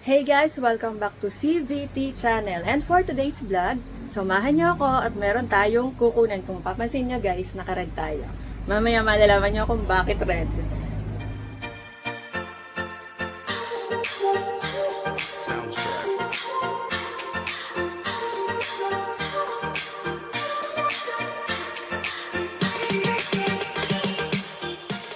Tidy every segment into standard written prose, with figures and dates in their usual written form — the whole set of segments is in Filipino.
Hey guys! Welcome back to CVT channel. And for today's vlog, samahan niyo ako at meron tayong kukunan. Kung papansin niyo guys, naka-red tayo. Mamaya malalaman niyo kung bakit red.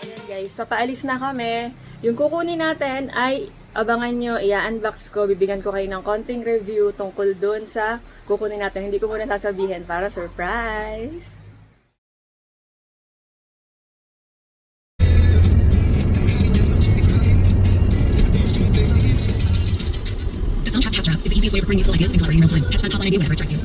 Ayan guys, papaalis na kami. Yung kukunin natin ay abangan nyo, i-unbox ko, bibigyan ko kayo ng konting review tungkol dun sa kukunin natin. Hindi ko muna sasabihin para surprise! The Soundtrack Catch Up is the easiest way of recording useful ideas and collaborating in real time. Catch that top line idea whenever it strikes you.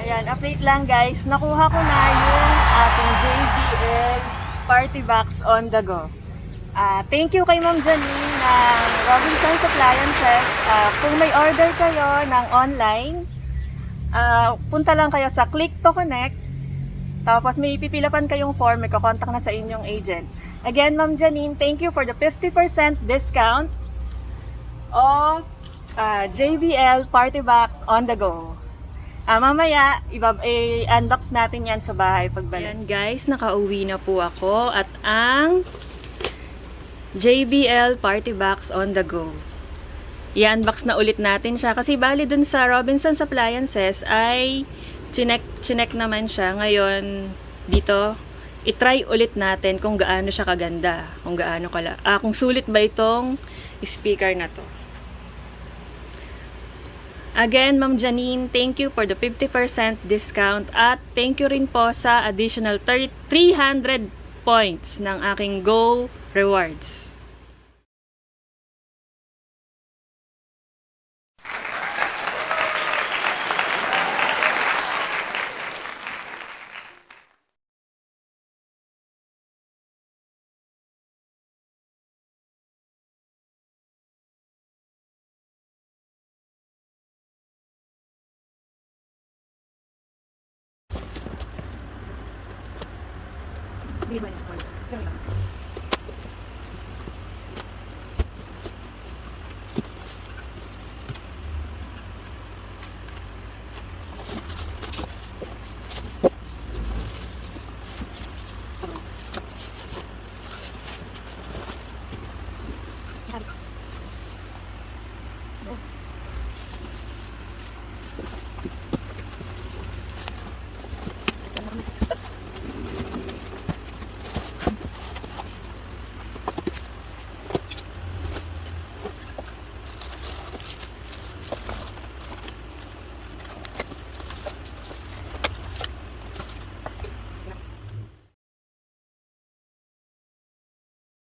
Ayan, update lang guys. Nakuha ko na yung ating JBL Party Box on the go. Thank you kay Ma'am Janine ng Robinsons Appliances. Kung may order kayo ng online, punta lang kayo sa Click to Connect. Tapos may ipipilapan kayong form, may kakontak na sa inyong agent. Again, Ma'am Janine, thank you for the 50% discount of JBL Party Box on the go. Mamaya, i-unbox natin yan sa bahay pagbalik. Ayan guys, nakauwi na po ako at ang JBL Party Box on the go. I-unbox na ulit natin siya kasi bali dun sa Robinsons Appliances ay chinek naman siya. Ngayon, dito, i-try ulit natin kung gaano siya kaganda. Kung gaano kung sulit ba itong speaker na to. Again, Ma'am Janine, thank you for the 50% discount at thank you rin po sa additional 300 points ng aking Go Rewards.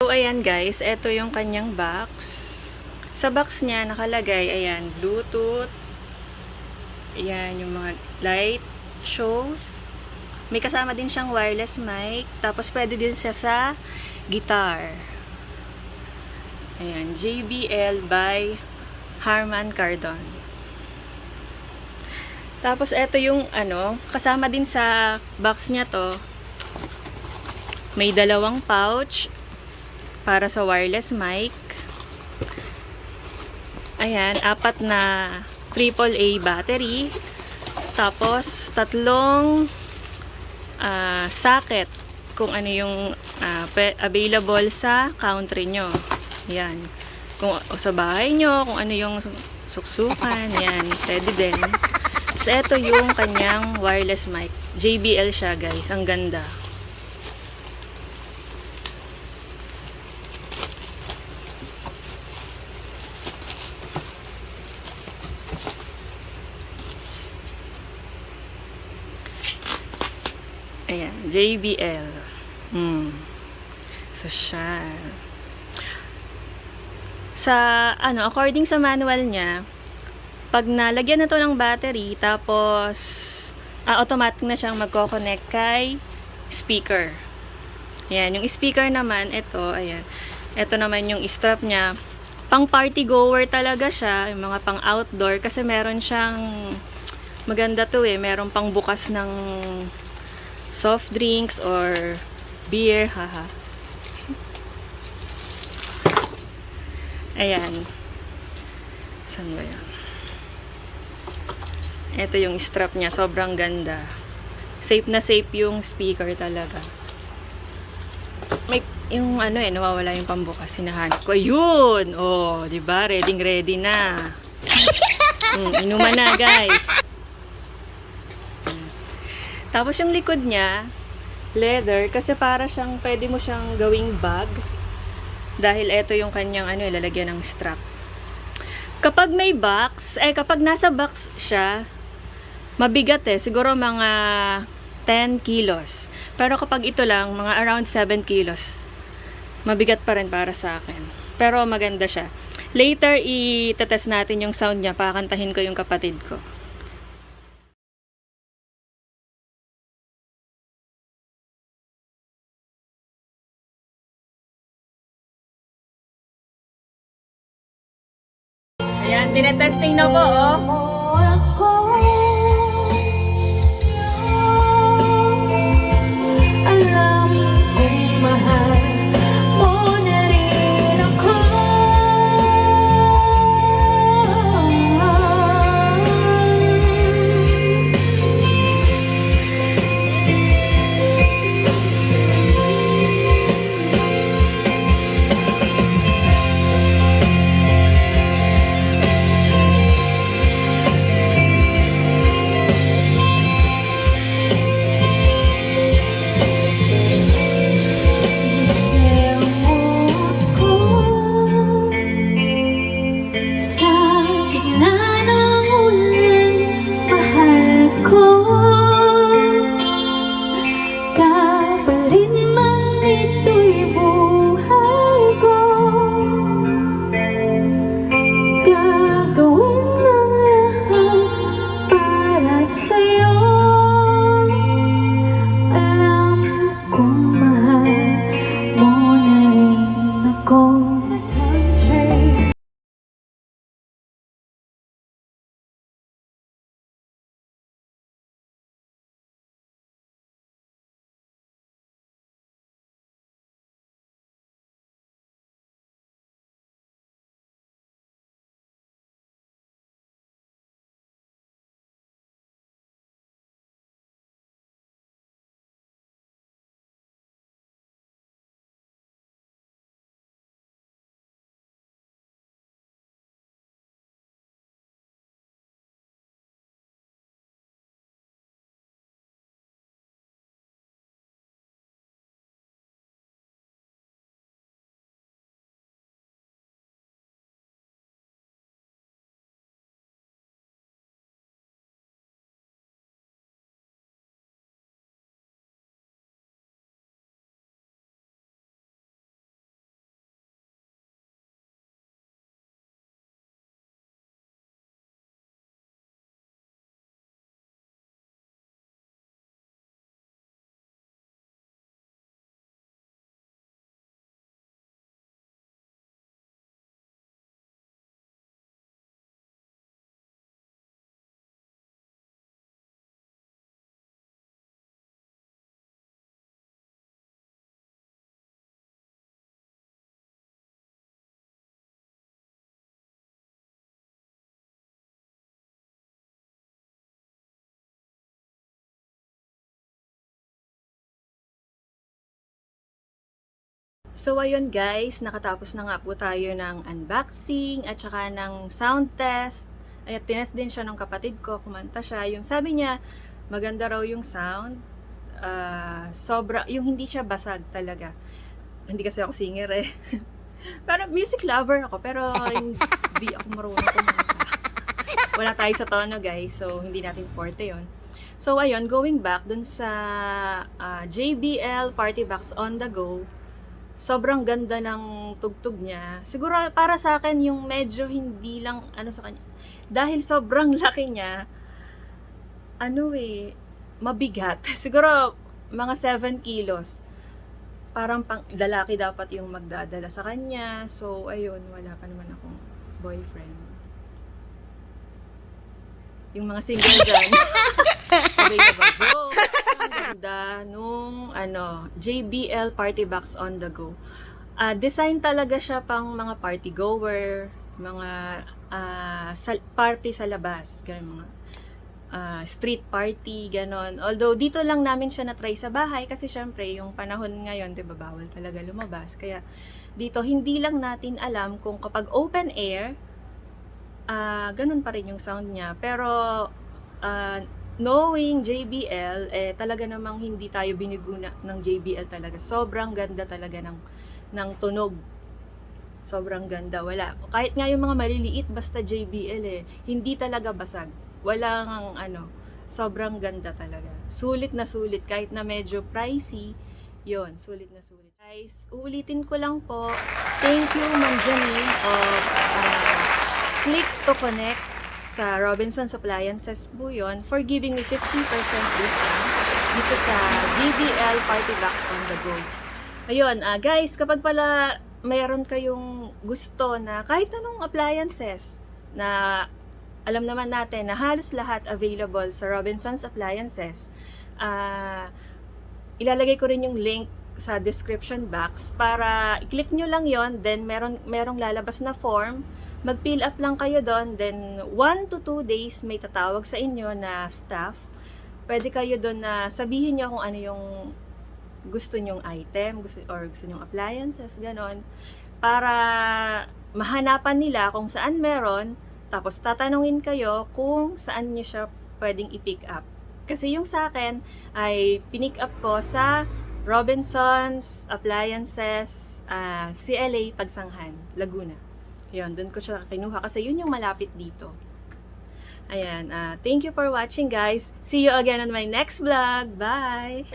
So, ayan guys, ito yung kanyang box. Sa box niya, nakalagay, ayan, Bluetooth. Ayan, yung mga light shows. May kasama din siyang wireless mic. Tapos, pwede din siya sa guitar. Ayan, JBL by Harman Kardon. Tapos, ito yung, kasama din sa box niya to. May dalawang pouch para sa wireless mic. Ayan, 4 na AAA battery. Tapos, 3 socket kung ano yung available sa country nyo. Ayan. Kung sa bahay nyo, kung ano yung suksukan. Ayan, pwede din. So, ito yung kanyang wireless mic. JBL siya, guys. Ang ganda. Ayan, JBL. Social. Sa, according sa manual niya, pag nalagyan na to ng battery, tapos, automatic na siyang magko-connect kay speaker. Ayan, yung speaker naman, ito, ayan. Ito naman yung strap niya. Pang party goer talaga siya, yung mga pang outdoor, kasi meron siyang, maganda to meron pang bukas ng soft drinks or beer, haha. Ayan. Saan ba yan? Ito yung strap niya, sobrang ganda. Safe na safe yung speaker talaga. May yung nawawala yung pambukas, hinahanap ko. Ayun! Oh, 'di ba? Ready na. Inuman na, guys. Tapos yung likod niya, leather, kasi para siyang, pwede mo siyang gawing bag. Dahil ito yung kanyang, ilalagyan ng strap. Kapag may box, kapag nasa box siya, mabigat siguro mga 10 kilos. Pero kapag ito lang, mga around 7 kilos. Mabigat pa rin para sa akin. Pero maganda siya. Later, itetest natin yung sound niya. Pakantahin ko yung kapatid ko. Ayan, tinetesting na po, So, ayun guys, nakatapos na nga po tayo ng unboxing at saka ng sound test. Ay, tinest din siya ng kapatid ko, kumanta siya. Yung sabi niya, maganda raw yung sound. Yung hindi siya basag talaga. Hindi kasi ako singer Pero music lover ako, pero hindi ako marunong kumanta. Wala tayo sa tono guys, so hindi natin forte yun. So ayun, going back dun sa JBL Party Box on the Go, sobrang ganda ng tugtog niya. Siguro para sa akin yung medyo hindi lang ano sa kanya. Dahil sobrang laki niya, mabigat. Siguro mga 7 kilos. Parang pang lalaki dapat yung magdadala sa kanya. So ayun, wala pa naman akong boyfriend. Yung mga single dyan. Available. Joke. Ang ganda nung JBL Party Box on the Go. Design talaga siya pang mga party goer, mga party sa labas, ganun, mga street party, ganon. Although dito lang namin siya na-try sa bahay kasi syempre yung panahon ngayon, 'di ba, bawal talaga lumabas. Kaya dito hindi lang natin alam kung kapag open air ganun pa rin yung sound niya. Pero knowing JBL, talaga namang hindi tayo biniguna ng JBL talaga. Sobrang ganda talaga ng tunog. Sobrang ganda. Wala. Kahit nga yung mga maliliit, basta JBL hindi talaga basag. Walang sobrang ganda talaga. Sulit na sulit. Kahit na medyo pricey, yon sulit na sulit. Guys, uulitin ko lang po. Thank you, Ma'am Janine of Click to Connect sa Robinson's Appliances po yun, for giving me 50% discount dito sa JBL Party Box on the Go. Ayun, guys, kapag pala mayroon kayong gusto na kahit anong appliances na alam naman natin na halos lahat available sa Robinson's Appliances, ilalagay ko rin yung link sa description box para i-click nyo lang yon, then merong lalabas na form. Mag-fill up lang kayo doon, then 1 to 2 days may tatawag sa inyo na staff. Pwede kayo doon na sabihin nyo kung ano yung gusto nyong item, gusto nyong appliances, ganon. Para mahanapan nila kung saan meron, tapos tatanungin kayo kung saan nyo siya pwedeng i-pick up. Kasi yung sa akin ay pinick up ko sa Robinson's Appliances, CLA Pagsanghan, Laguna. Yun, doon ko siya kinuha kasi yun yung malapit dito. Ayan, thank you for watching, guys. See you again on my next vlog. Bye!